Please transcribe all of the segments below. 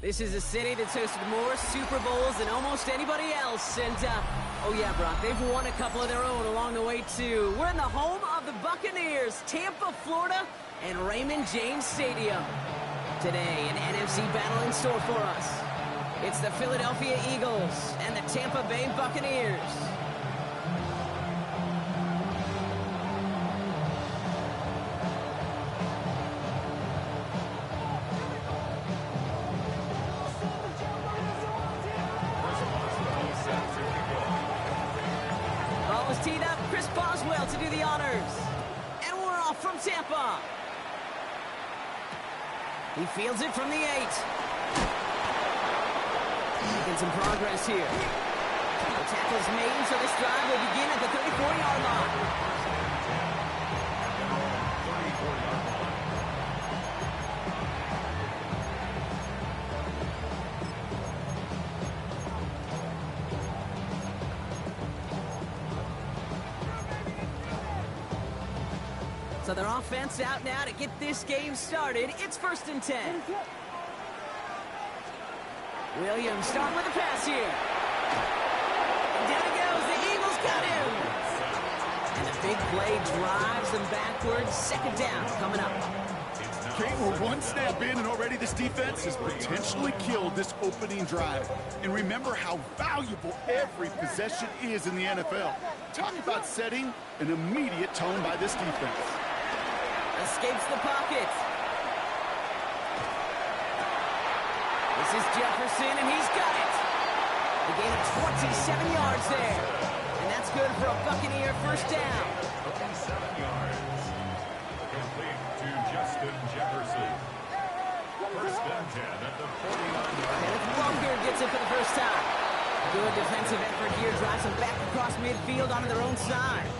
This is a city that's hosted more Super Bowls than almost anybody else. And, oh yeah, Brock, they've won a couple of their own along the way, too. We're in the home of the Buccaneers, Tampa, Florida, and Raymond James Stadium. Today, an NFC battle in store for us. It's the Philadelphia Eagles and the Tampa Bay Buccaneers. Ball is teed up. Chris Boswell to do the honors. And we're off from Tampa. He fields it from the 8. Making some progress here. The tackle's made, so this drive will begin at the 34-yard line. So their offense out now to get this game started. It's 1st and 10. Williams starting with a pass here. And down he goes. The Eagles got him. And the big play drives them backwards. 2nd down coming up. Kate, we're one snap in, and already this defense has potentially killed this opening drive. And remember how valuable every possession is in the NFL. Talk about setting an immediate tone by this defense. Escapes the pocket. This is Jefferson, and he's got it. A gain of 27 yards there. And that's good for a Buccaneer 1st down. 27 yards. Complete to Justin Jefferson. 1st and 10 at the 49-yard line. And Longer gets it for the first time. Good defensive effort here. Drives them back across midfield onto their own side.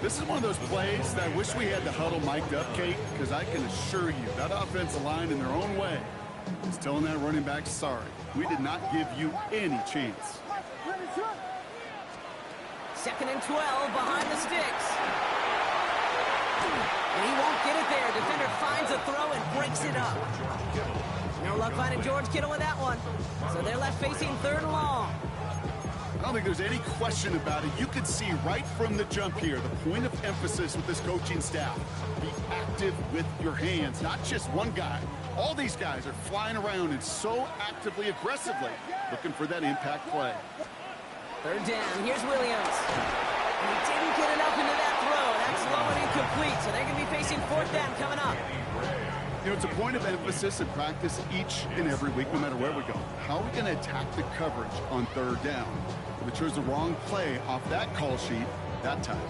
This is one of those plays that I wish we had the huddle mic'd up, Kate, because I can assure you that offensive line in their own way is telling that running back, sorry, we did not give you any chance. 2nd and 12 behind the sticks. And he won't get it there. Defender finds a throw and breaks it up. No luck finding George Kittle with that one. So they're left facing 3rd and long. I don't think there's any question about it. You could see right from the jump here, the point of emphasis with this coaching staff. Be active with your hands, not just one guy. All these guys are flying around and so actively, aggressively looking for that impact play. 3rd down. Here's Williams. And he didn't get enough into that throw. That's low and incomplete. So they're going to be facing 4th down coming up. You know, it's a point of emphasis in practice each and every week, no matter where we go. How are we going to attack the coverage on 3rd down? We chose the wrong play off that call sheet that time.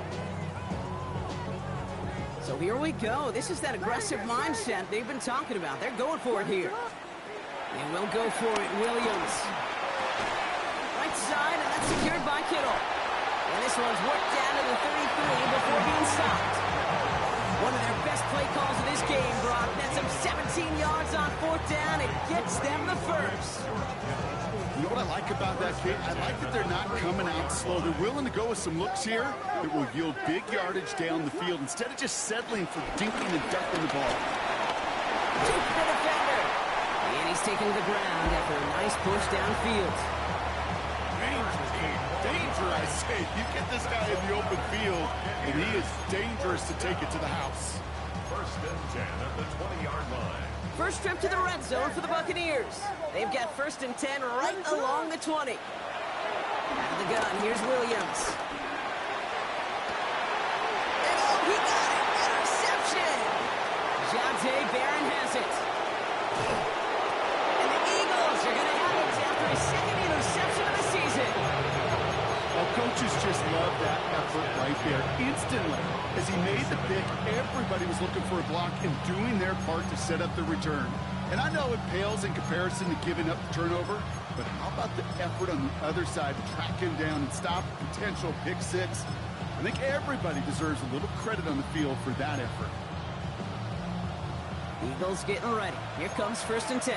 So here we go. This is that aggressive mindset they've been talking about. They're going for it here. They will go for it. Williams. Right side, and that's secured by Kittle. And this one's worked down to the 33 before being stopped. One of their best play calls of this game, Brock. That's them 17 yards on 4th down. It gets them the first. You know what I like about that, Kate? I like that they're not coming out slow. They're willing to go with some looks here that will yield big yardage down the field instead of just settling for dinking and ducking the ball. Deep for the defender. And he's taken to the ground after a nice push downfield. Danger, Kate. Danger, I say. You get this guy in the open field, and he is dangerous to take it to the house. 1st and 10 at the 20-yard line. First trip to the red zone for the Buccaneers. They've got 1st and 10 right along the 20. Out of the gun, here's Williams. And oh, he got it! Interception! Jonte Barron has it. And the Eagles are going to have it after his 2nd interception of the season. Well, coaches just love that effort right there. Instantly, as he made the pick, everybody was looking for a block and doing their part to set up the return. And I know it pales in comparison to giving up the turnover, but how about the effort on the other side to track him down and stop a potential pick 6? I think everybody deserves a little credit on the field for that effort. Eagles getting ready. Here comes 1st and 10.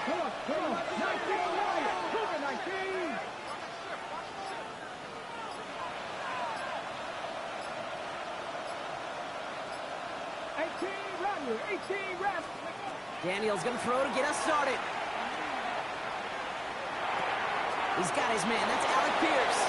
Come on, 19, Ryan, over 19. 18, rest. Daniels going to throw to get us started. He's got his man. That's Alec Pierce.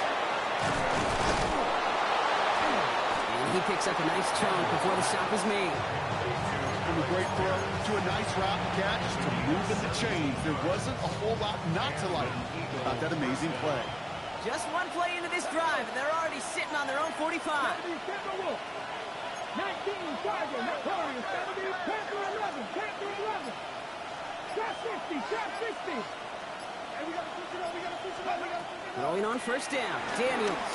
And he picks up a nice chunk before the stop is made. From a great throw to a nice route catch to moving the chains. There wasn't a whole lot not to like about that amazing play. Just one play into this drive, and they're already sitting on their own 45. 19, Charger, Notorious, 70, Panther 11, Panther 11. Shot 60, shot 60. Hey, we gotta push it up, we gotta push it up, we gotta push it up. Throwing on first down, Daniels.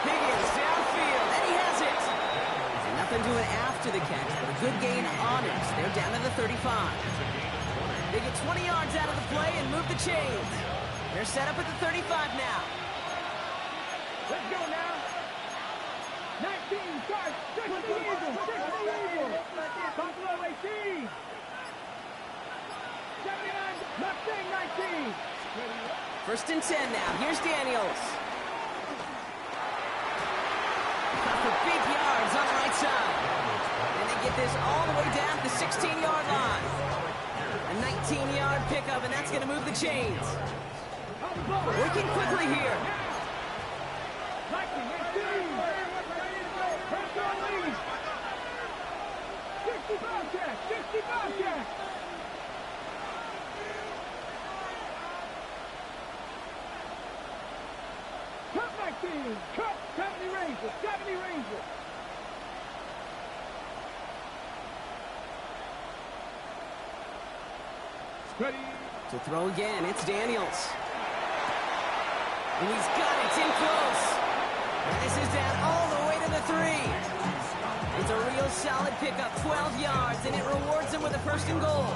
Higgins downfield, and he has it. And nothing doing after the catch, but a good gain on it. They're down to the 35. They get 20 yards out of the play and move the chains. They're set up at the 35 now. Let's go now. 19, Charge, 6 the Eagles, 6 the Eagles. Buffalo 18. 79, Mustang 19. First and 10 now. Here's Daniels. For big yards on the right side. And they get this all the way down to the 16-yard line. A 19-yard pickup, and that's going to move the chains. Working quickly here. 65 catch, 65 catch. Cut 19, cut 70 Rangers, 70 Rangers. Ready. To throw again, it's Daniels. And he's got it, it's in close. And this is down all the way to the 3. It's a real solid pickup, 12 yards, and it rewards him with a first and goal.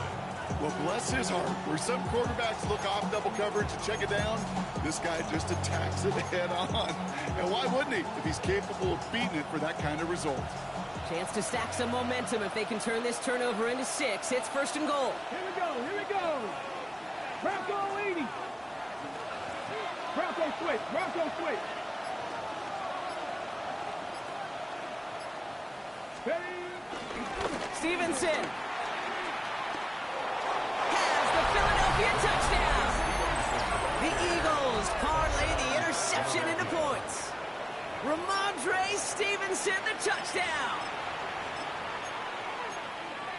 Well, bless his heart. Where some quarterbacks look off double coverage and check it down, this guy just attacks it head on. And why wouldn't he if he's capable of beating it for that kind of result? Chance to stack some momentum if they can turn this turnover into 6. It's first and goal. Here we go, here we go. Bronco 80. Bronco switch, Bronco switch. Ready. Stevenson has the Philadelphia touchdown. The Eagles parlay the interception into points. Ramondre Stevenson, the touchdown.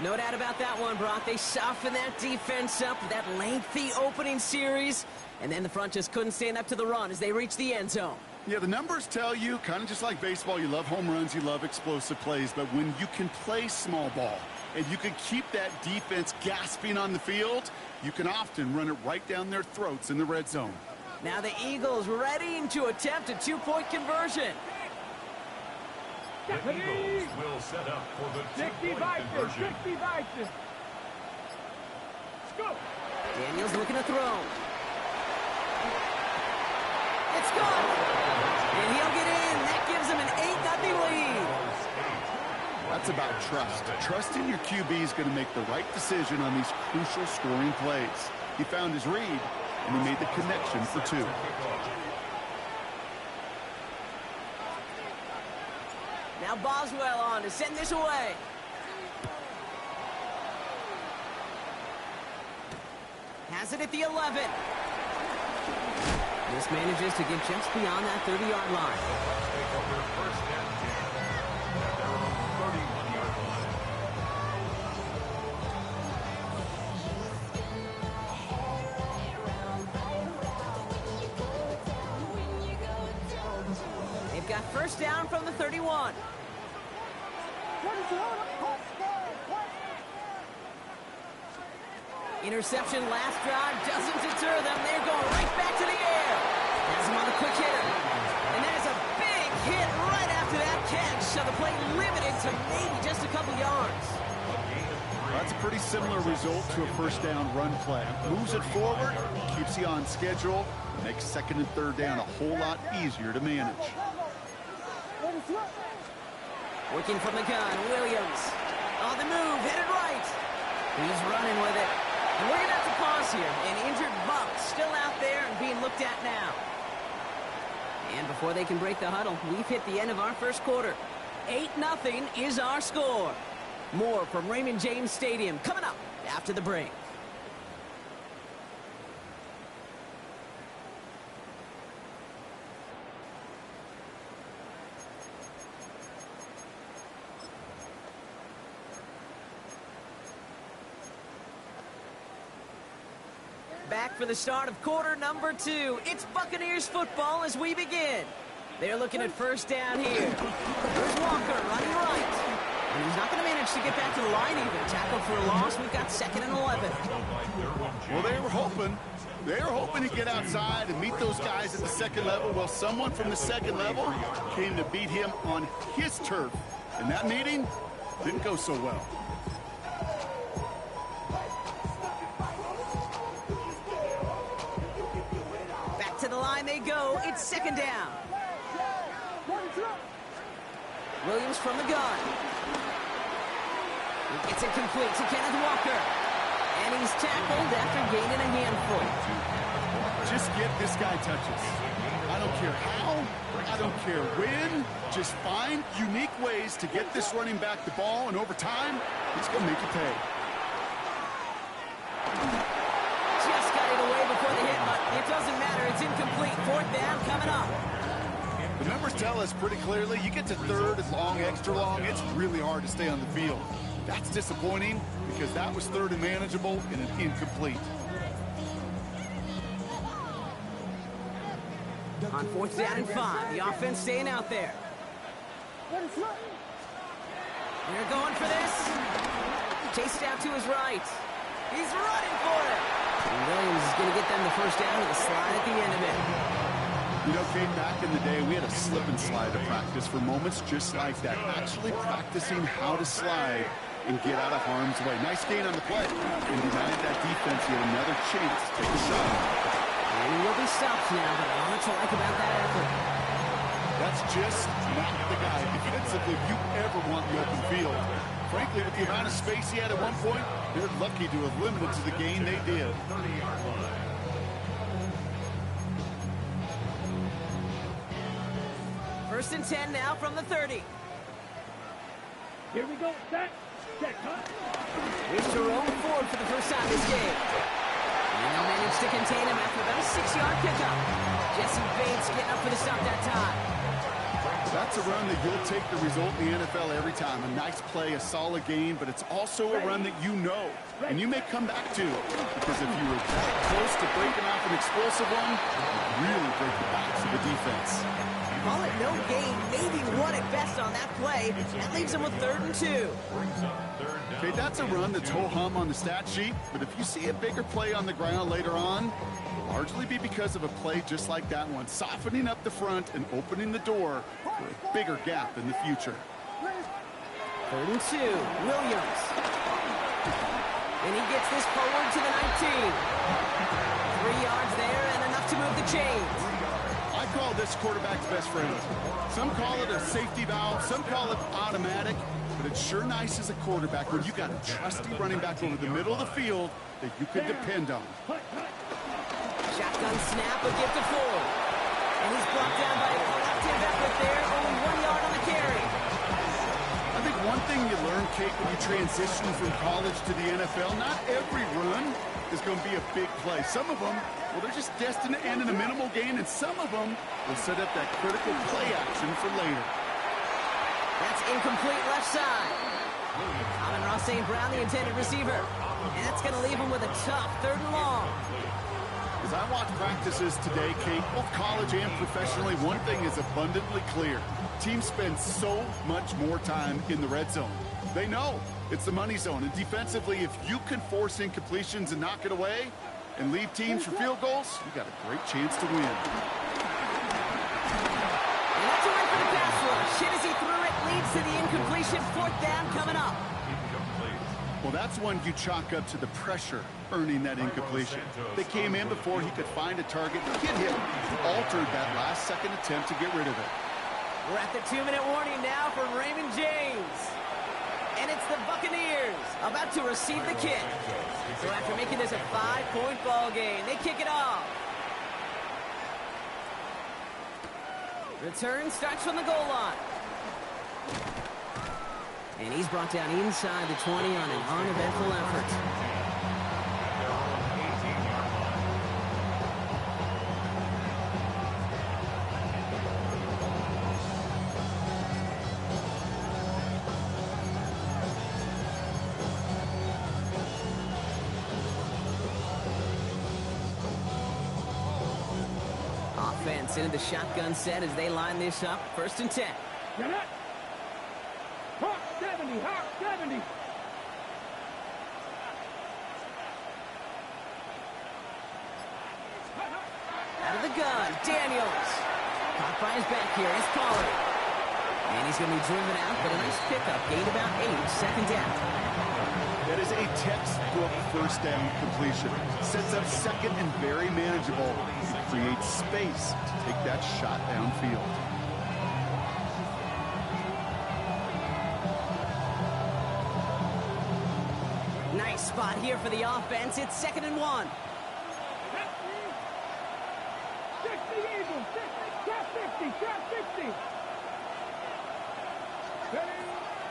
No doubt about that one, Brock. They softened that defense up with that lengthy opening series, and then the front just couldn't stand up to the run as they reached the end zone. Yeah, the numbers tell you, kind of just like baseball, you love home runs, you love explosive plays, but when you can play small ball and you can keep that defense gasping on the field, you can often run it right down their throats in the red zone. Now the Eagles ready to attempt a 2-point conversion. The Eagles will set up for the 2-point conversion. 60 Bison. Let's go. Daniels looking to throw. It's gone. And he'll get in. That gives him an 8-0 lead. That's about trust. Trusting your QB is going to make the right decision on these crucial scoring plays. He found his read, and he made the connection for 2. Now Boswell on to send this away. Has it at the 11. This manages to get just beyond that 30-yard line. Take over first and 10. They're on the 31-yard line. They've got first down from the 31. Interception last drive doesn't deter them. They're going right back to the air. Has him on the quick hitter. And there's a big hit right after that catch. So the play limited to maybe just a couple yards. That's a pretty similar result to a first down run play. Moves it forward, keeps you on schedule, makes second and third down a whole lot easier to manage. Working from the gun, Williams. On the move, headed right. He's running with it. And we're going to have to pause here. An injured Buck still out there and being looked at now. And before they can break the huddle, we've hit the end of our first quarter. 8-0 is our score. More from Raymond James Stadium coming up after the break. Back for the start of quarter number 2. It's Buccaneers football as we begin. They're looking at first down here. Here's Walker running right. And he's not going to manage to get back to the line either. Tackled for a loss. We've got 2nd and 11. Well, they were hoping. They were hoping to get outside and meet those guys at the second level. Well, someone from the second level came to beat him on his turf. And that meeting didn't go so well. To the line they go. It's 2nd down. Williams from the gun. He gets it complete to Kenneth Walker. And he's tackled after gaining a handful. Just get this guy touches. I don't care how. I don't care when. Just find unique ways to get this running back the ball, and over time, he's going to make you pay. Just got it away before the hit, but it doesn't matter. It's incomplete. 4th down coming up. The numbers tell us pretty clearly, you get to 3rd and long, extra long, it's really hard to stay on the field. That's disappointing because that was 3rd and manageable and an incomplete. On 4th down and 5, the offense staying out there. They're going for this. Chased out to his right. He's running for it. And Williams is going to get them the first down with a slide at the end of it. You know, Kate, back in the day, we had a slip and slide to practice for moments just like that. Actually practicing how to slide and get out of harm's way. Nice gain on the play. And denied that defense yet another chance to take a shot. And he will be stopped now, but a lot to like about that effort. That's just not the guy defensively if you ever want the open field. Frankly, with the amount of space he had at one point, they're lucky to have limited to the gain they did. First and 10 now from the 30. Here we go. Set. Cut. Here's Jerome Ford for the first time this game. And they'll manage to contain him after about a 6-yard pickup. Jesse Bates getting up for the stop that time. That's a run that you'll take the result in the NFL every time. A nice play, a solid gain, but it's also a run that you know, and you may come back to. Because if you were that close to breaking off an explosive one, you really break the backs of the defense. Call it no gain, maybe one at best on that play. That leaves him with 3rd and 2. Okay, that's a run that's ho-hum on the stat sheet, but if you see a bigger play on the ground later on, it'll largely be because of a play just like that one, softening up the front and opening the door for a bigger gap in the future. 3rd and 2, Williams. And he gets this forward to the 19. 3 yards there and enough to move the chains. I call this quarterback's best friend. Some call it a safety valve, some call it automatic, but it's sure nice as a quarterback when you got a trusty running back over the middle of the field that you can depend on. Shotgun snap, a gift to Ford. And he's brought down by a collective effort there, only 1 yard on the carry. I think one thing you learn, Kate, when you transition from college to the NFL, not every run is going to be a big play. Some of them, well, they're just destined to end in a minimal gain, and some of them will set up that critical play action for later. That's incomplete left side. Amon-Ra St. Brown, the intended receiver. And that's going to leave him with a tough 3rd and long. As I watch practices today, Kate, both college and professionally, one thing is abundantly clear. Teams spend so much more time in the red zone. They know it's the money zone. And defensively, if you can force incompletions and knock it away and leave teams for field goals, you got a great chance to win. And that's a win for the pass rush. Hit as he threw it, leads to the incompletion. 4th down coming up. Well, that's one you chalk up to the pressure earning that incompletion. They came in before he could find a target, hit him, altered that last-second attempt to get rid of it. We're at the 2-minute warning now from Raymond James. And it's the Buccaneers about to receive the kick. So after making this a 5-point ball game, they kick it off. Return starts from the goal line. And he's brought down inside the 20 on an uneventful effort. Their own 18-yard line. Offense into the shotgun set as they line this up. 1st and 10. Get it. Hawk 70, Hawk 70. Out of the gun, Daniels. Caught by his back here, it's Pollard. And he's going to be driven out, but a nice pickup. Gained about 8, 2nd down. That is a textbook first down completion. Sets up second and very manageable. It creates space to take that shot downfield. Nice spot here for the offense. It's 2nd and 1. 60 Eagles, 50, trap 50.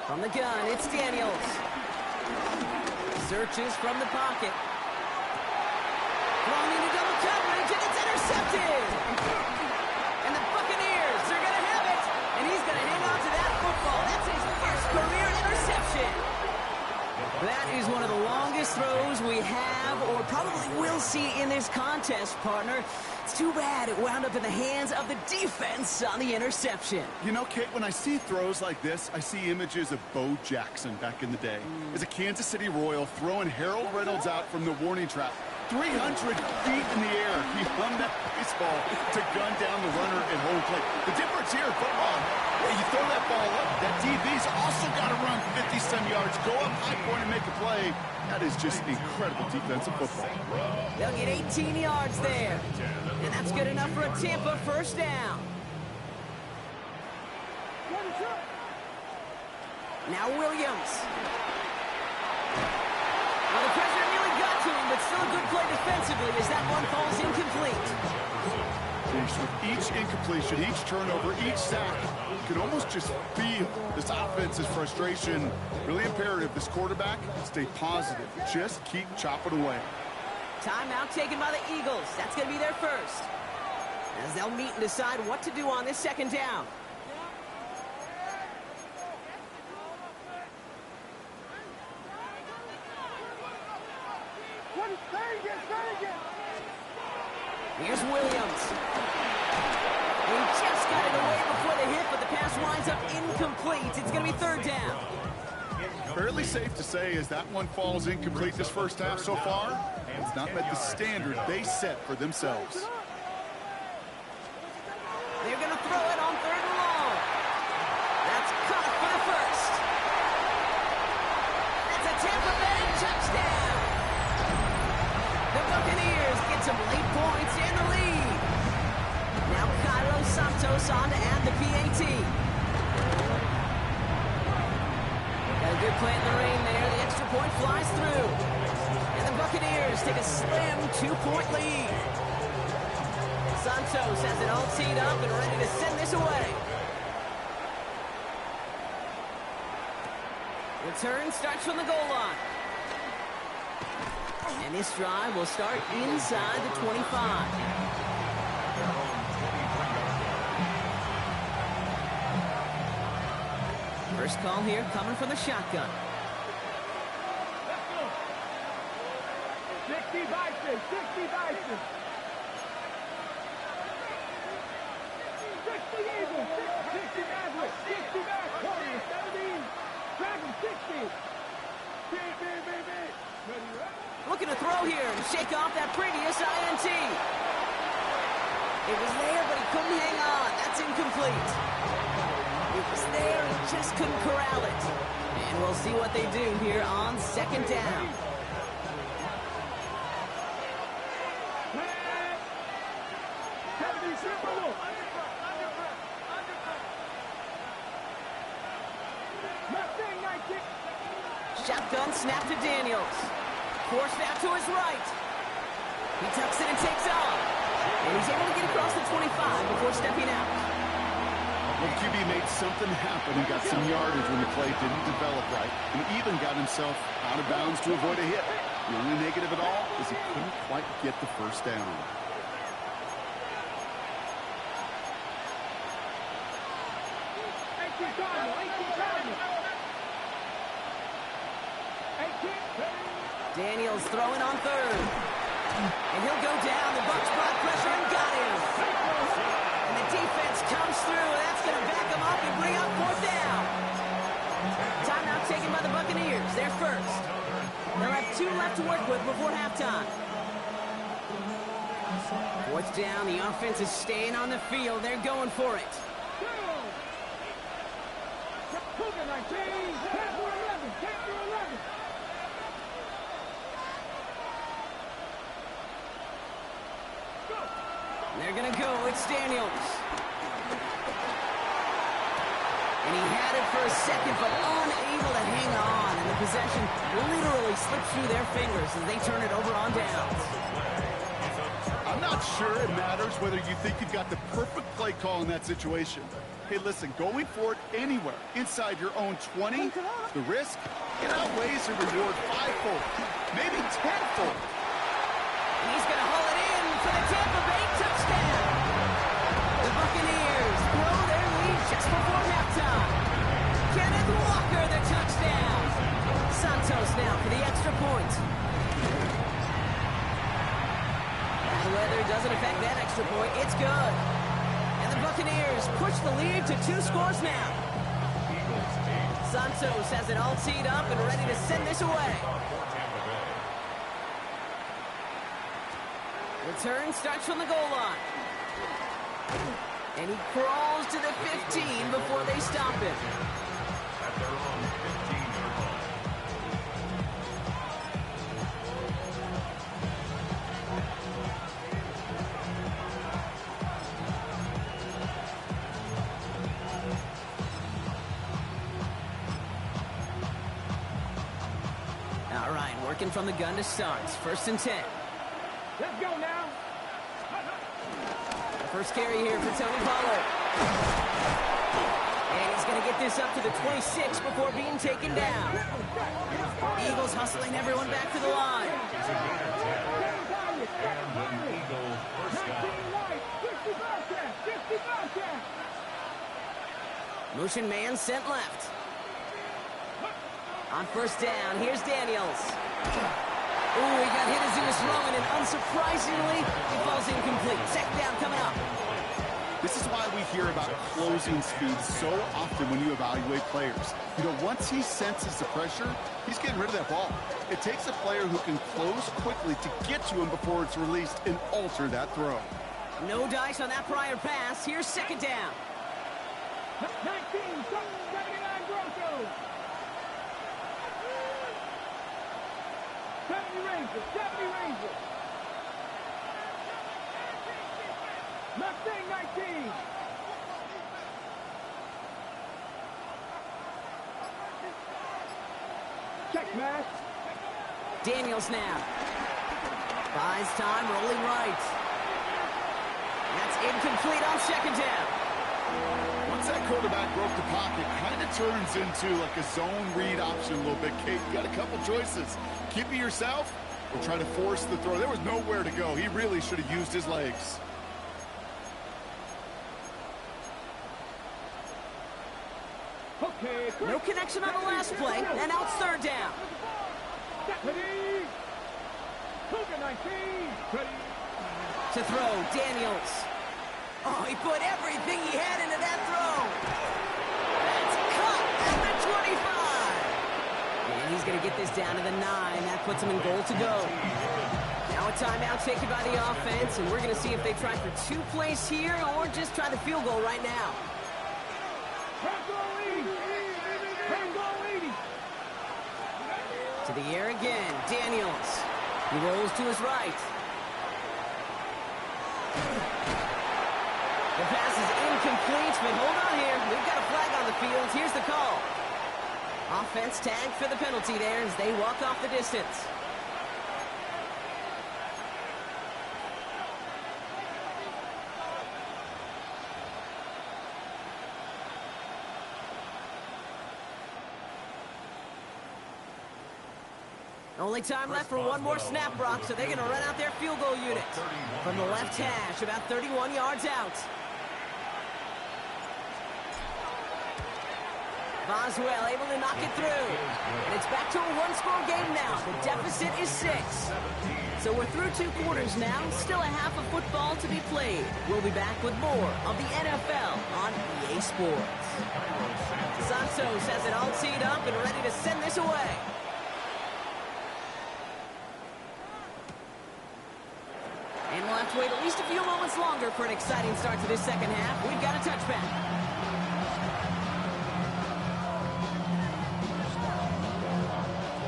From the gun, it's Daniels. Searches from the pocket. Thrown into double coverage, and it's intercepted. And the Buccaneers are going to have it. And he's going to hang on to that football. That's his first career interception. That is one of the longest throws we have or probably will see in this contest, partner. It's too bad it wound up in the hands of the defense on the interception. You know, Kate, when I see throws like this, I see images of Bo Jackson back in the day. As a Kansas City Royal throwing Harold Reynolds out from the warning trap. 300 feet in the air, he hung that baseball to gun down the runner at home plate. The difference here in football, you throw that ball up, that DB's also got to run 50-some yards, go up high point and make a play. That is just incredible defensive football. They'll get 18 yards there. And that's good enough for a Tampa 1st down. Now Williams. Well, the pressure nearly got to him, but still a good play defensively as that one falls incomplete. With each incompletion, each turnover, each sack, you can almost just feel this offense's frustration. Really imperative, this quarterback, stay positive. Just keep chopping away. Timeout taken by the Eagles. That's going to be their first. As they'll meet and decide what to do on this 2nd down. Here's Williams. He just got it away before the hit, but the pass winds up incomplete. It's going to be 3rd down. Fairly safe to say as that one falls incomplete this first half so far, it's not met the standard they set for themselves. They're going to throw it on 3rd and long. That's caught for the first. That's a Tampa Bay touchdown. The Buccaneers get some late points in the lead. Now Cairo Santos on to add the PAT. Got a good play in the rain there. The extra point flies through. And the Buccaneers take a slim 2-point lead. Santos has it all teed up and ready to send this away. Return starts from the goal line. And this drive will start inside the 25. First call here coming from the shotgun. 60 Bison, 60 Bison. 60 Eagles, 60 Maverick, 60 back, 70, Dragon 60. Looking to throw here and shake off that previous INT. It was there, but he couldn't hang on. That's incomplete. It was there, he just couldn't corral it. And we'll see what they do here on 2nd down. Shotgun snap to Daniels. Forced out to his right. He tucks it and takes off. And he's able to get across the 25 before stepping out. Well, QB made something happen and got some yardage when the play didn't develop right, and even got himself out of bounds to avoid a hit. The only negative at all is he couldn't quite get the first down. Daniels throwing on third. And he'll go down. The Bucs brought pressure and got him. And the defense comes through. And that's going to back him up and bring up fourth down. Timeout taken by the Buccaneers. They're first. They'll have 2 left to work with before halftime. Fourth down. The offense is staying on the field. They're going for it. They're going to go. It's Daniels. And he had it for a second, but unable to hang on. And the possession literally slipped through their fingers as they turn it over on downs. I'm not sure it matters whether you think you've got the perfect play call in that situation. Hey, listen, going for it anywhere inside your own 20, the risk, it outweighs the reward 5-fold, maybe 10-fold. And he's going to haul it in for the Tampa Bay touchdown. The Buccaneers grow their lead just before halftime. Kenneth Walker, the touchdown. Santos now for the extra point. The weather doesn't affect that extra point. It's good. And the Buccaneers push the lead to 2 scores now. Santos has it all teed up and ready to send this away. Return starts from the goal line. And he crawls to the 15 before they stop him. At their own 15-yard line. All right, working from the gun to start. 1st and 10. Let's go now. First carry here for Tony Pollard. And he's going to get this up to the 26 before being taken down. Eagles hustling everyone back to the line. And an Eagle first down. Motion man sent left. On 1st down, here's Daniels. Ooh, he got hit as he was throwing, and unsurprisingly, he falls incomplete. Second down coming up. This is why we hear about closing speed so often when you evaluate players. You know, once he senses the pressure, he's getting rid of that ball. It takes a player who can close quickly to get to him before it's released and alter that throw. No dice on that prior pass. Here's 2nd down. 19, 79 Broncos. 70 Rangers, 70 Rangers. Mustang 19. Check, Matt. Daniels now. Buys time, rolling right. That's incomplete on 2nd down. Once that quarterback broke the pocket, kind of turns into like a zone read option a little bit. Kate, you got a couple choices. Keep it yourself or try to force the throw. There was nowhere to go. He really should have used his legs. Okay. No connection on the last play, and now it's 3rd down. Ready. Cougar 19. Ready. To throw, Daniels. Oh, he put everything he had into that throw. That's caught at the 25. And he's going to get this down to the 9. That puts him in goal to go. Now a timeout taken by the offense, and we're going to see if they try for 2 plays here or just try the field goal right now. To the air again, Daniels. He rolls to his right. The pass is incomplete, but hold on here. We've got a flag on the field. Here's the call. Offense tagged for the penalty there as they walk off the distance. Only time left for one more snap, Brock, so they're going to run out their field goal unit. From the left hash, about 31 yards out. Boswell able to knock it through. And it's back to a one-score game now. The deficit is 6. So we're through 2 quarters now. Still a half of football to be played. We'll be back with more of the NFL on EA Sports. Santos has it all teed up and ready to send this away. And we'll have to wait at least a few moments longer for an exciting start to this second half. We've got a touchback.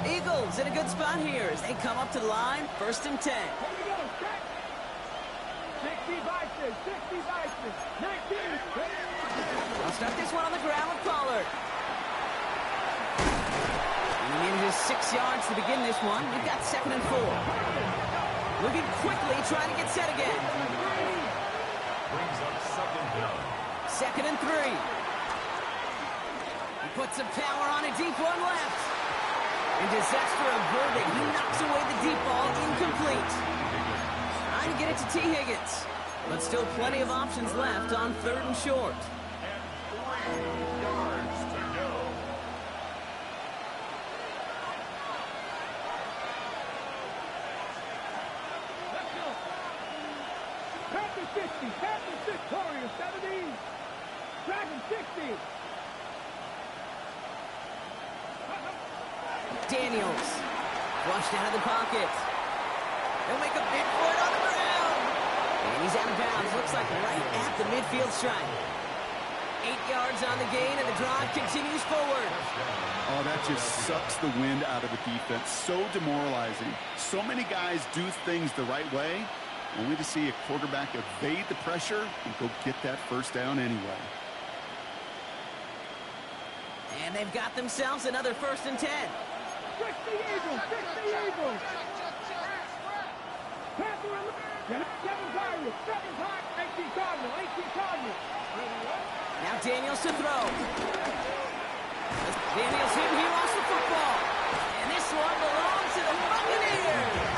Eagles in a good spot here as they come up to the line. 1st and 10. Here we go. 60 Vikings, 60 Vikings, 19. I'll start this one on the ground with Pollard. And he needed his 6 yards to begin this one. We've got 2nd and 4. Moving quickly, trying to get set again. Brings up 2nd down. 2nd and 3. He puts some power on a deep one left. And disaster averted. He knocks away the deep ball, incomplete. Trying to get it to T. Higgins. But still plenty of options left on 3rd and short. And 3 yards to go. Let's go. Panthers 50, Panthers 6, Warriors 70, Dragons 60. Daniels. Flushed out of the pocket. He'll make a big play on the ground. And he's out of bounds. Looks like right at the midfield stripe. 8 yards on the gain, and the drive continues forward. Oh, that just sucks the wind out of the defense. So demoralizing. So many guys do things the right way, only to see a quarterback evade the pressure and go get that 1st down anyway. And they've got themselves another 1st and 10. 60 Eagles, 60 Eagles. Panther on the 7 Pirates, 7 Pirates, 18 Cardinal, 18 Cardinal. Now Daniels to throw. Daniels in, he lost the football. And this one belongs to the Buccaneers.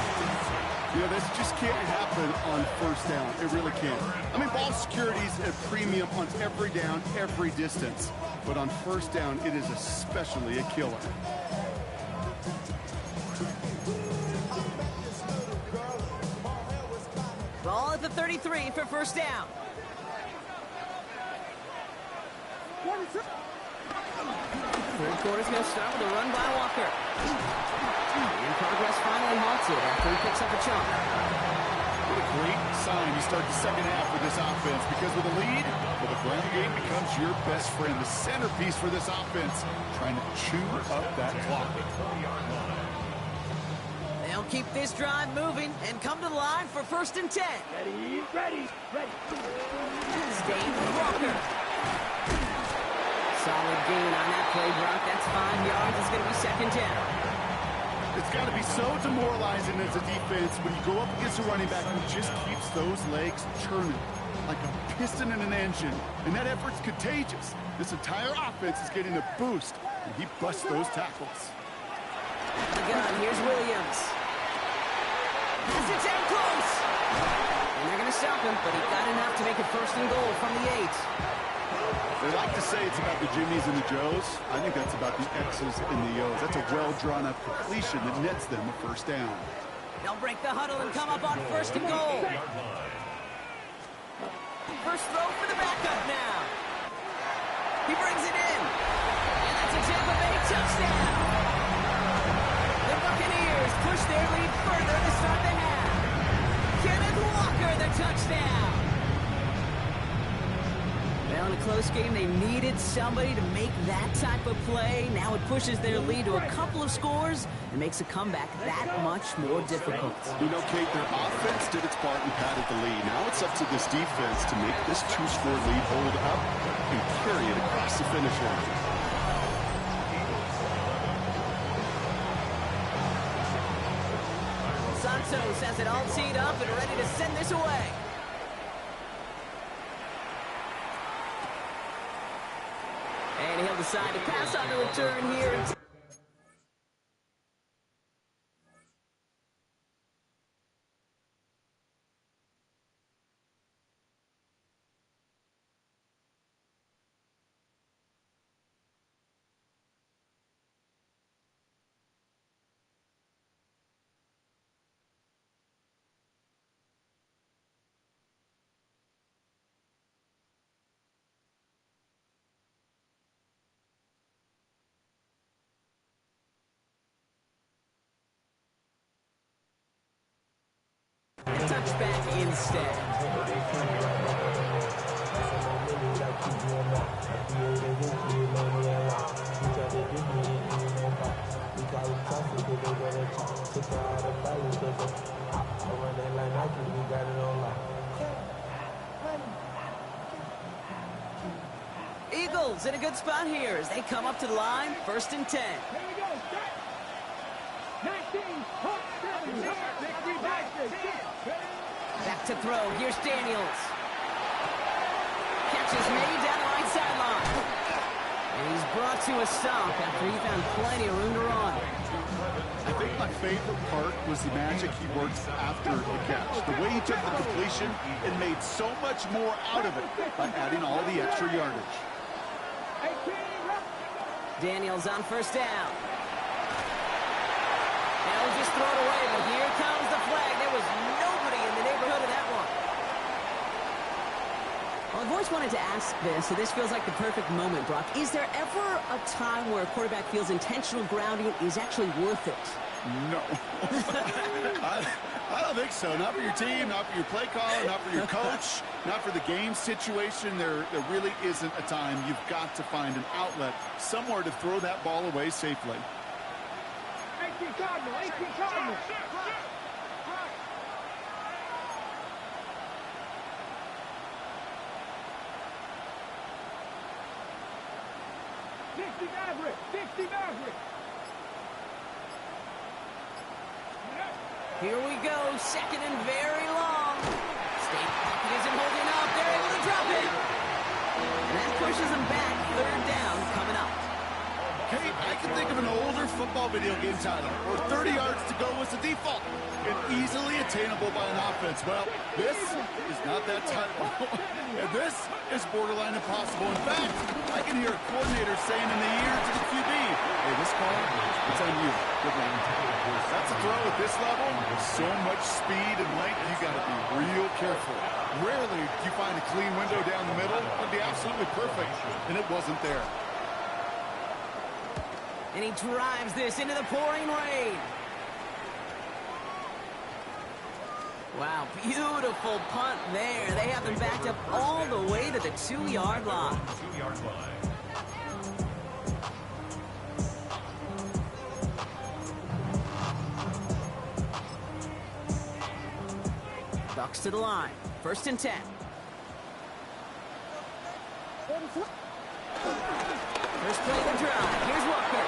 This just can't happen on 1st down. It really can't. I mean, ball security's a premium on every down, every distance. But on 1st down, it is especially a killer. Ball at the 33 for 1st down. Third quarter's going to start with a run by Walker. And progress finally halted after he picks up a chunk. What a great sign to start the second half with this offense, because with a lead, well, the ground game becomes your best friend, the centerpiece for this offense, trying to chew up that clock. They'll keep this drive moving and come to the line for 1st and 10. Ready. Staying with Walker. Solid gain on that play, Brock. That's 5 yards. It's going to be 2nd down. It's got to be so demoralizing as a defense when you go up against a running back who just keeps those legs churning like a piston in an engine. And that effort's contagious. This entire offense is getting a boost, and he busts those tackles. The gun, here's Williams. Has it down close. And they're going to stop him, but he got enough to make it 1st and goal from the 8. They like to say it's about the Jimmies and the Joes. I think that's about the X's and the O's. That's a well-drawn-up completion that nets them a 1st down. They'll break the huddle and come up on 1st and goal. First throw for the backup now. He brings it in. And that's a Tampa Bay touchdown. The Buccaneers push their lead further to start the half. Kenneth Walker, the touchdown. Well, in a close game, they needed somebody to make that type of play. Now it pushes their lead to a couple of scores and makes a comeback that much more difficult. You know, Kate, their offense did its part and padded the lead. Now it's up to this defense to make this 2-score lead hold up and carry it across the finish line. Santos has it all teed up and ready to send this away. And he'll decide to pass on the return here. touchback instead. Eagles in a good spot here as they come up to the line. 1st and 10. Here we go. Set. 19. Hook. 7. Back to throw. Here's Daniels. Catch is made down the right sideline. And he's brought to a stop after he found plenty of room to run. I think my favorite part was the magic he worked after the catch. The way he took the completion and made so much more out of it by adding all the extra yardage. 18. Daniels on 1st down. They'll just throw it away, but here comes the flag. There was nobody in the neighborhood of that one. Well, I've always wanted to ask this, so this feels like the perfect moment, Brock. Is there ever a time where a quarterback feels intentional grounding is actually worth it? No. I don't think so. Not for your team, not for your play caller, not for your coach, not for the game situation. There really isn't a time. You've got to find an outlet, somewhere to throw that ball away safely. 18 Cardinal. 18 Cardinal. 60 Maverick. 60 Maverick. Here we go, 2nd and very long. State pocket isn't holding up. They're able to drop it. And that pushes them back. 3rd down coming up. Kate, I can think of an older football video game title where 30 yards to go was the default and easily attainable by an offense. Well, this is not that title. And this is borderline impossible. In fact, I can hear a coordinator saying in the ear to the QB, hey, this call, it's on you. Good round. That's a throw at this level. With so much speed and length, you got to be real careful. Rarely do you find a clean window down the middle. It would be absolutely perfect, and it wasn't there. And he drives this into the pouring rain. Wow, beautiful punt there. They have them backed up all the way to the 2-yard line. 2-yard line. Bucks to the line. 1st and 10. First play of the drive. Here's Walker.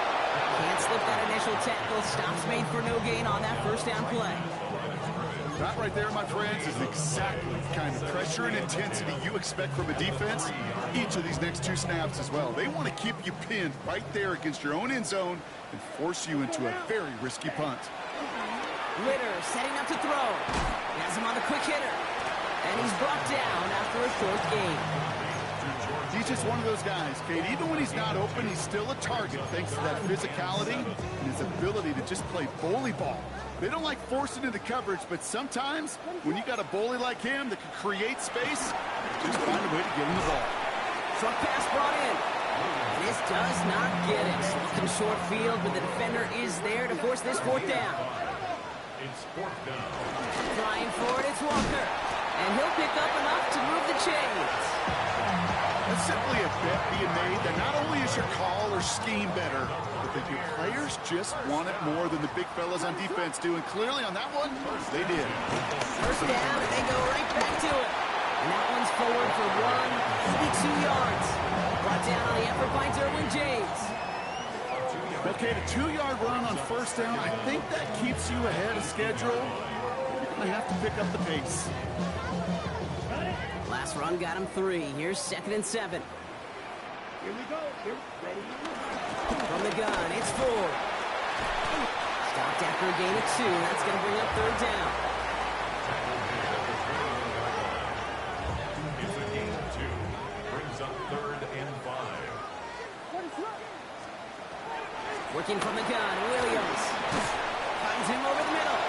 Can't slip that initial tackle. Stops made for no gain on that 1st down play. That right there, my friends, is exactly the kind of pressure and intensity you expect from a defense each of these next 2 snaps as well. They want to keep you pinned right there against your own end zone and force you into a very risky punt. Ritter setting up to throw. He has him on the quick hitter. And he's brought down after a short gain. He's just one of those guys, Kate. Even when he's not open, he's still a target thanks to that physicality and his ability to just play bully ball. They don't like forcing into coverage, but sometimes when you got a bully like him that can create space, just find a way to get him the ball. Short pass brought in. This does not get it. Looking short field, but the defender is there to force this 4th down. It's 4th down. Flying for it, it's Walker. And he'll pick up enough to move the chains. That's simply a bet being made that not only is your call or scheme better, but that your players just want it more than the big fellas on defense do. And clearly on that one, they did. 1st down, and they go right back to it. And that one's forward for 1, maybe 2 yards. Brought down on the effort by Derwin James. Okay, the 2-yard run on 1st down, I think that keeps you ahead of schedule. You're going to have to pick up the pace. Last run got him 3. Here's 2nd and 7. Here we go. Here, ready. From the gun, it's Ford. Stopped after a gain of 2. That's going to bring up 3rd down. It's a gain of 2. Brings up 3rd and 5. Working from the gun, Williams. Finds him over the middle.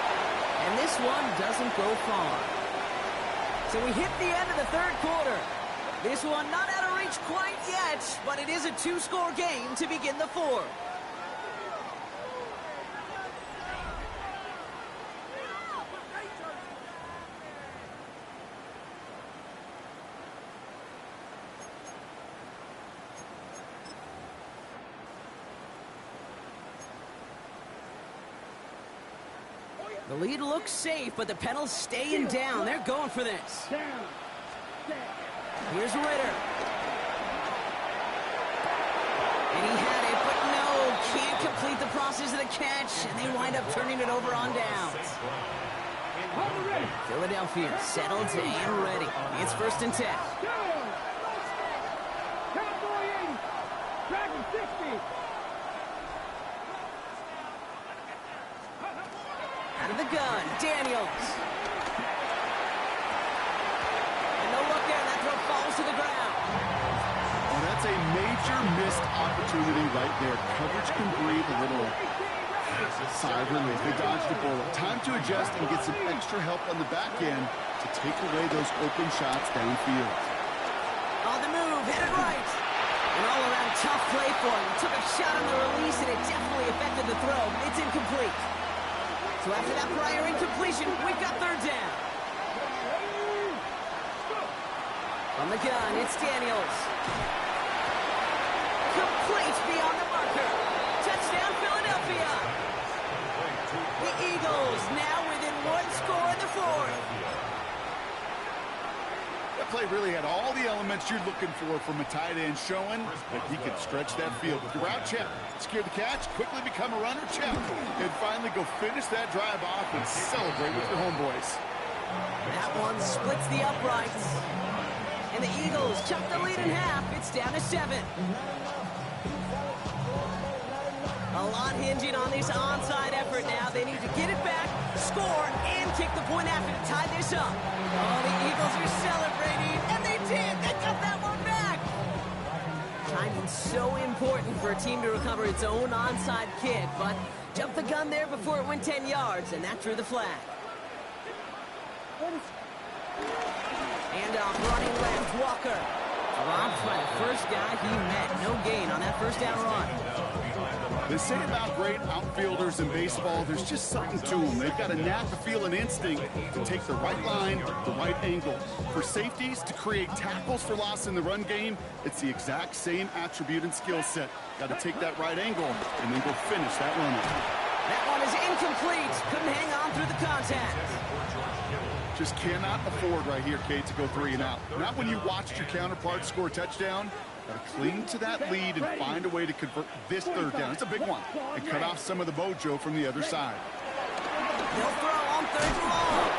And this one doesn't go far. So we hit the end of the 3rd quarter. This one not out of reach quite yet, but it is a 2-score game to begin the 4th. The lead looks safe, but the Penals staying down. They're going for this. Down. Here's Ritter. And he had it, but no, can't complete the process of the catch, and they wind up turning it over on downs. Philadelphia settled and ready. It's 1st and 10. Cowboy 80. Dragon 60. Out of the gun, Daniels. And no look there, that throw falls to the ground. Well, that's a major missed opportunity right there. Coverage can breathe a little side relief. They dodged the bullet. Time to adjust and get some extra help on the back end to take away those open shots downfield. On the move, headed right. An all-around tough play for him. Took a shot on the release, and it definitely affected the throw. It's incomplete. So after that prior incompletion, we've got 3rd down. From the gun, it's Daniels. Complete beyond the marker. Touchdown, Philadelphia. The Eagles now within 1 score in the 4th. That play really had all the elements you're looking for from a tight end, showing that he could stretch that field. With the route, check. Secure the catch, quickly become a runner, check. And finally go finish that drive off and celebrate with your homeboys. That one splits the uprights. And the Eagles chop the lead in half. It's down to 7. A lot hinging on this onside effort now. They need to get it back, score, and kick the point after to tie this up. Oh, the Eagles are celebrating, and they did. They got that one back. Timing's so important for a team to recover its own onside kick, but jumped the gun there before it went 10 yards, and that drew the flag. And off running left, Walker. Robbed by the first guy he met. No gain on that 1st down run. They say about great outfielders in baseball, there's just something to them. They've got a knack, a feel, and instinct to take the right line, the right angle. For safeties, to create tackles for loss in the run game, it's the exact same attribute and skill set. Got to take that right angle and then go finish that run. That one is incomplete. Couldn't hang on through the contact. Just cannot afford right here, Kate, to go 3 and out. Not when you watched your counterpart score a touchdown. Got to cling to that lead and find a way to convert this 3rd down. It's a big one. And cut off some of the mojo from the other side. They'll throw on 3rd and long.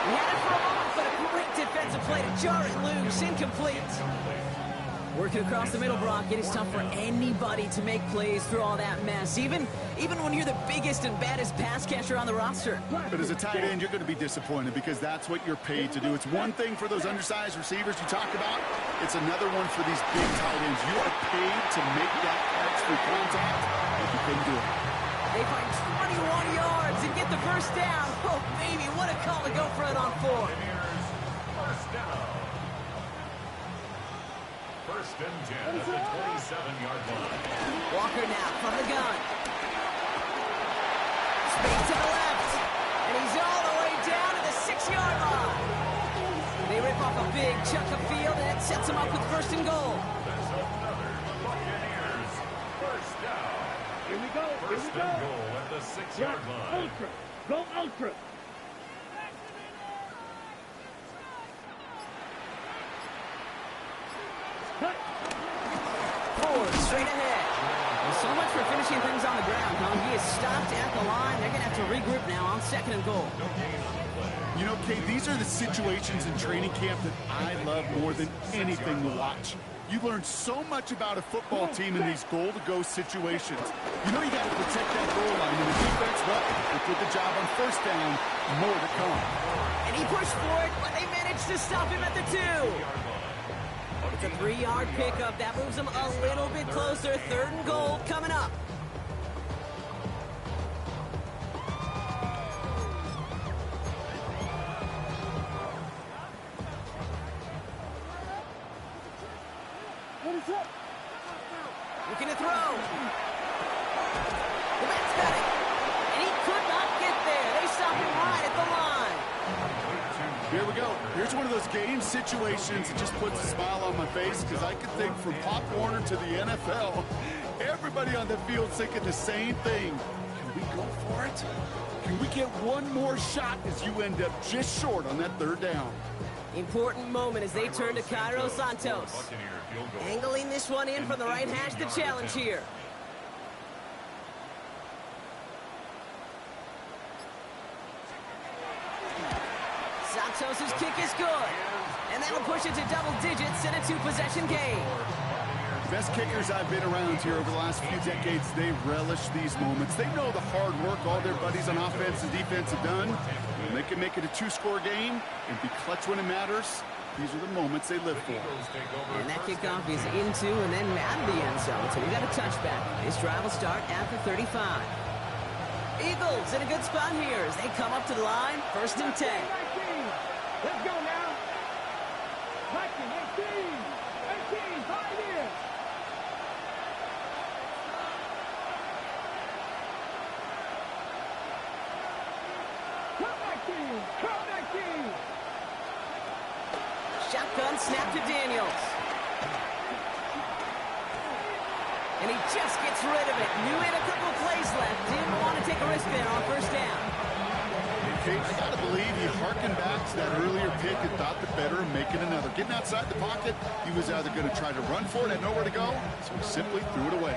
He had it for a moment, but a great defensive play to jar it loose. Incomplete. Working across the middle, Brock, it is tough for anybody to make plays through all that mess, even when you're the biggest and baddest pass catcher on the roster. But as a tight end, you're going to be disappointed because that's what you're paid to do. It's one thing for those undersized receivers you talk about. It's another one for these big tight ends. You are paid to make that catch through contact, and you couldn't do it. They find 21 yards and get the 1st down. Oh, baby, what a call to go for it on 4. 1st down. 1st and 10 at the 27-yard line. Walker now from the gun. Spin to the left. And he's all the way down to the 6-yard line. They rip off a big chunk of field, and it sets them up with 1st and goal. That's another Buccaneers 1st down. Here we go. 1st and goal at the 6-yard line. Ultra. Go Ultra. Forward, straight ahead. Well, so much for finishing things on the ground, huh? He is stopped at the line. They're going to have to regroup now on 2nd and goal. You know, Kate, these are the situations in training camp that I love more than anything to watch. You learn so much about a football team in these goal-to-go situations. You know you got to protect that goal line, and the defense, well, they did the job on 1st down. More to come. And he pushed for it, but they managed to stop him at the 2. It's a 3-yard pickup. That moves them a little bit closer. 3rd and goal coming up. Looking to throw. The man's got it. And he could not get there. They stop him right at the line. Here we go. Here's one of those game situations that just puts a smile on my face because I can think from Pop Warner to the NFL, everybody on the field thinking the same thing. we go for it? Can we get one more shot as you end up just short on that third down? Important moment as they turn to Cairo Santos. Angling this one in from the right hash, the challenge here. Santos' kick is good. And that'll push it to double digits in a two-possession game. Best kickers I've been around here over the last few decades, they relish these moments. They know the hard work all their buddies on offense and defense have done. When they can make it a two-score game and be clutch when it matters, these are the moments they live for. And that kickoff is into and then out of the end zone. So we got a touchback. This drive will start after 35. Eagles in a good spot here as they come up to the line. 1st and 10. Let's go now. 18, 5 here. Come back in. Shotgun snap to Daniels. And he just gets rid of it. Knew he had a couple of plays left. Didn't want to take a risk there on 1st down. Kate, I gotta believe he harkened back to that earlier pick and thought the better of making another. Getting outside the pocket, he was either going to try to run for it, had nowhere to go, so he simply threw it away.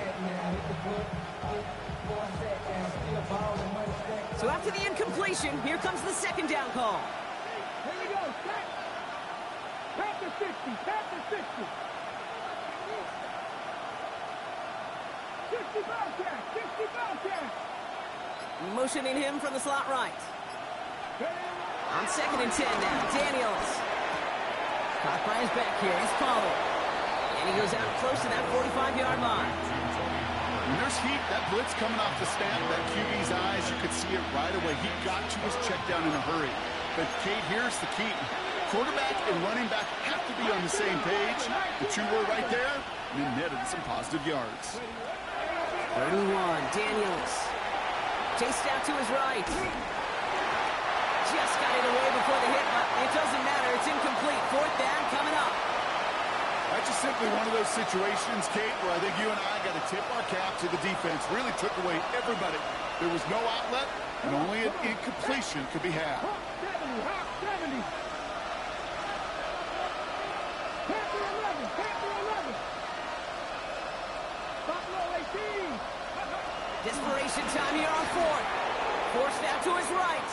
So after the incompletion, here comes the 2nd down call. Here we go. Tap to 60. 60 Bobcat. Motioning him from the slot right. On 2nd and 10 now, Daniels. Caught by his back here, it's Pollard. And he goes out close to that 45-yard line. When there's heat, that blitz coming off the snap, that QB's eyes, you could see it right away. He got to his check down in a hurry. But, Kate, here's the key. Quarterback and running back have to be on the same page. The two were right there, and then netted some positive yards. 31, Daniels. Chased out to his right. Just got it away before the hit, but it doesn't matter. It's incomplete. 4th down coming up. That's just simply one of those situations, Kate, where I think you and I got to tip our cap to the defense. Really took away everybody. There was no outlet, and only an incompletion could be had. Hop 70. Panther 11. Buffalo 18. Desperation time here on 4th. Forced out to his right.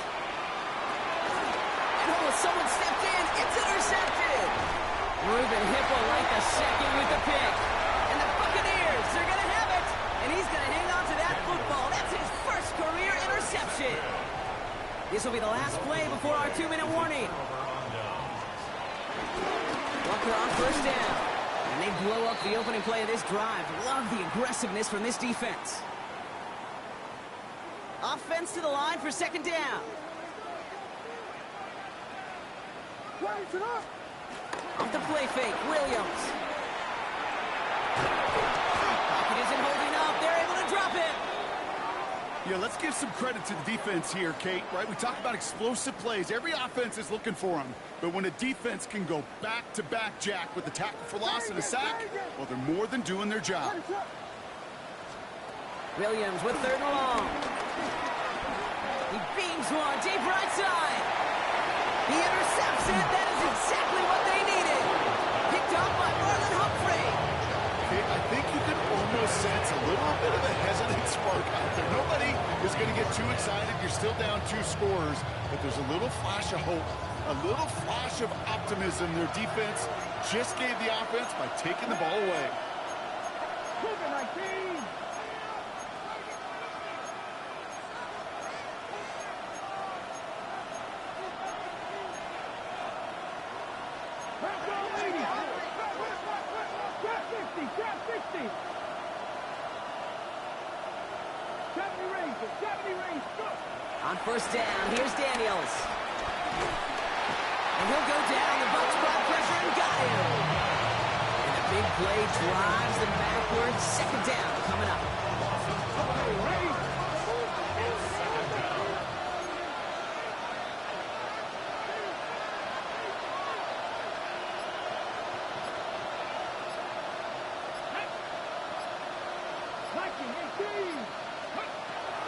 And someone stepped in. It's intercepted. Ruben Hippo like a second with the pick. And the Buccaneers, they're going to have it. And he's going to hang on to that football. That's his first career interception. This will be the last play before our 2-minute warning. Walker on 1st down. And they blow up the opening play of this drive. Love the aggressiveness from this defense. Offense to the line for 2nd down. Off the play fake, Williams. Pocket isn't holding up. They're able to drop it. Yeah, let's give some credit to the defense here, Kate, right? We talk about explosive plays. Every offense is looking for them. But when a defense can go back-to-back, Jack, with a tackle for loss and a sack, well, they're more than doing their job. Williams with 3rd and long. He beams one, deep right side. He intercepts it. That is exactly what they needed. Picked up by Marlon Humphrey. Kate, I think you can almost sense a little bit of a hesitant spark out there. Nobody is going to get too excited. You're still down 2 scores, but there's a little flash of hope, a little flash of optimism. Their defense just gave the offense by taking the ball away. On 1st down, here's Daniels. And he'll go down. The Bucs brought pressure and got him. And a big play drives them backwards. 2nd down coming up.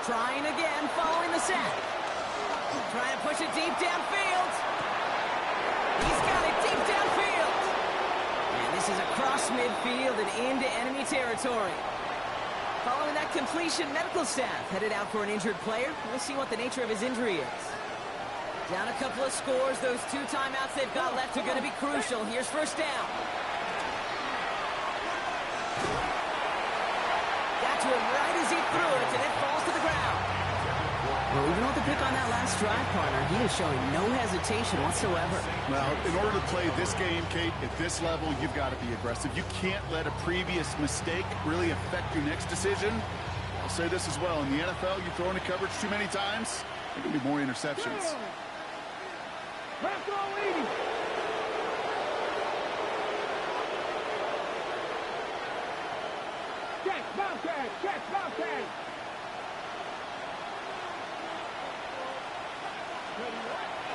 Trying again, following the sack. Trying to push it deep downfield. He's got it deep downfield. And this is across midfield and into enemy territory. Following that completion, medical staff headed out for an injured player. We'll see what the nature of his injury is. Down a couple of scores. Those 2 timeouts they've got left are going to be crucial. Here's first down. Got to him right as he threw it, and it falls to the ground. Well, even with the pick on that last drive, partner, he is showing no hesitation whatsoever. Well, in order to play this game, Kate, at this level, you've got to be aggressive. You can't let a previous mistake really affect your next decision. I'll say this as well. In the NFL, you throw into coverage too many times, there can be more interceptions. Left all 80. Catch, Bobcat, catch, Bobcat.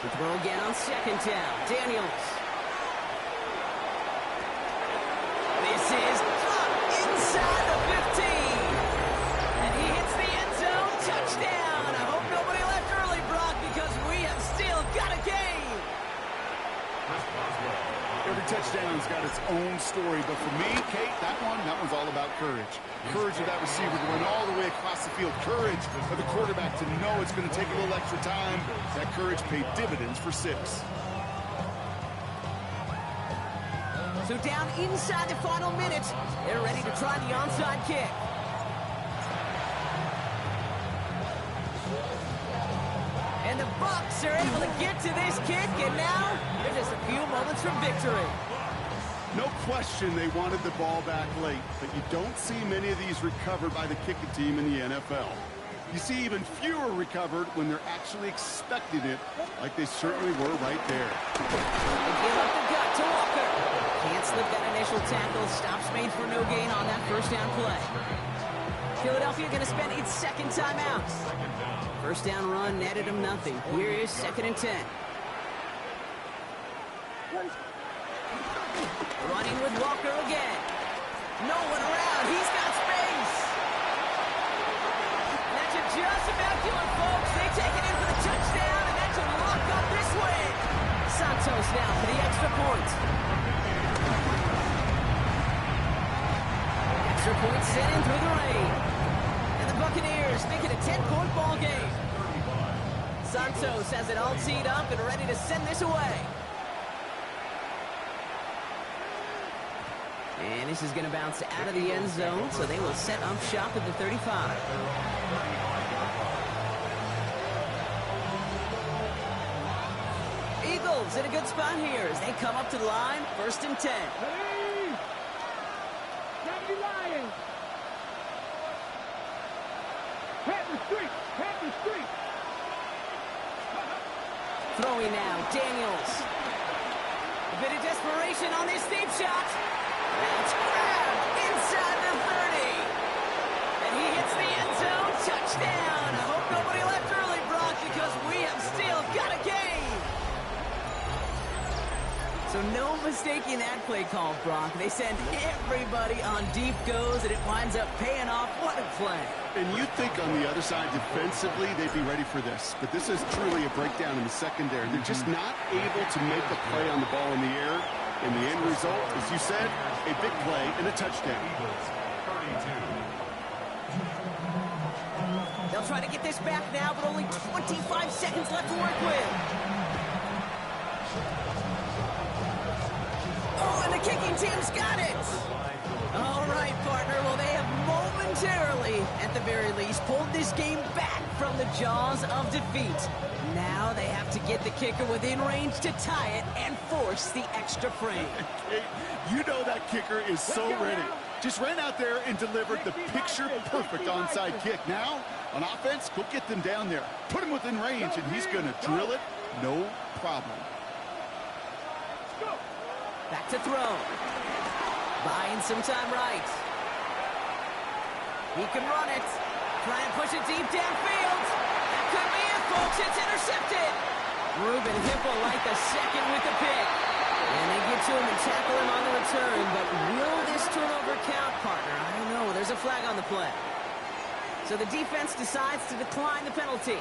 To throw again on second down. Daniels. This is dropped inside the 15. And he hits the end zone. Touchdown. I hope nobody left early, Brock, because we have still got a game. Every touchdown's got its own story, but for me, Kate, that one's all about courage. Courage of that receiver to run all the way across the field. Courage of the quarterback to know it's going to take a little extra time. That courage paid dividends for 6. So down inside the final minute, they're ready to try the onside kick. And the Bucs are able to get to this kick, and now they're just a few moments from victory. No question they wanted the ball back late, but you don't see many of these recovered by the kicking team in the NFL. You see even fewer recovered when they're actually expecting it, like they certainly were right there. They give up the gut to Walker. Can't slip that initial tackle. Stops made for no gain on that first down play. Philadelphia going to spend its second timeout. First down run netted him nothing. Here is 2nd and 10. Running with Walker again. No one around. He's got space. That should just about do it, folks. They take it in for the touchdown, and that should lock up this win. Santos now for the extra point. Extra point sent in through the rain. And the Buccaneers make it a 10-point ball game. Santos has it all teed up and ready to send this away. And this is going to bounce out of the end zone, so they will set up shop at the 35. Eagles in a good spot here as they come up to the line, 1st and 10. Hey! Miami Lions. Panther Street, Panther Street. Throwing now, Daniels. A bit of desperation on this deep shot. It's grabbed inside the 30. And he hits the end zone. Touchdown. I hope nobody left early, Brock, because we have still got a game. So no mistaking that play call, Brock. They send everybody on deep goes, and it winds up paying off. What a play. And you'd think on the other side, defensively, they'd be ready for this. But this is truly a breakdown in the secondary. They're just not able to make a play on the ball in the air. And the end result, as you said, a big play and a touchdown. They'll try to get this back now, but only 25 seconds left to work with. Oh, and the kicking team's got it. All right, partner. Well, they have momentarily, at the very least, pulled this game back from the jaws of defeat. Now they have to get the kicker within range to tie it and force the extra frame. Hey, you know that kicker is so ready. Just ran out there and delivered the picture-perfect onside kick. Now, on offense, go get them down there. Put him within range, and he's going to drill it, no problem. Back to throw. Buying some time right. He can run it. Try and push it deep downfield. That could be it, folks. It's intercepted. Ruben Hippolyte the second with the pick. And they get to him and tackle him on the return. But will this turnover count, partner? I don't know. There's a flag on the play. So So the defense decides to decline the penalty.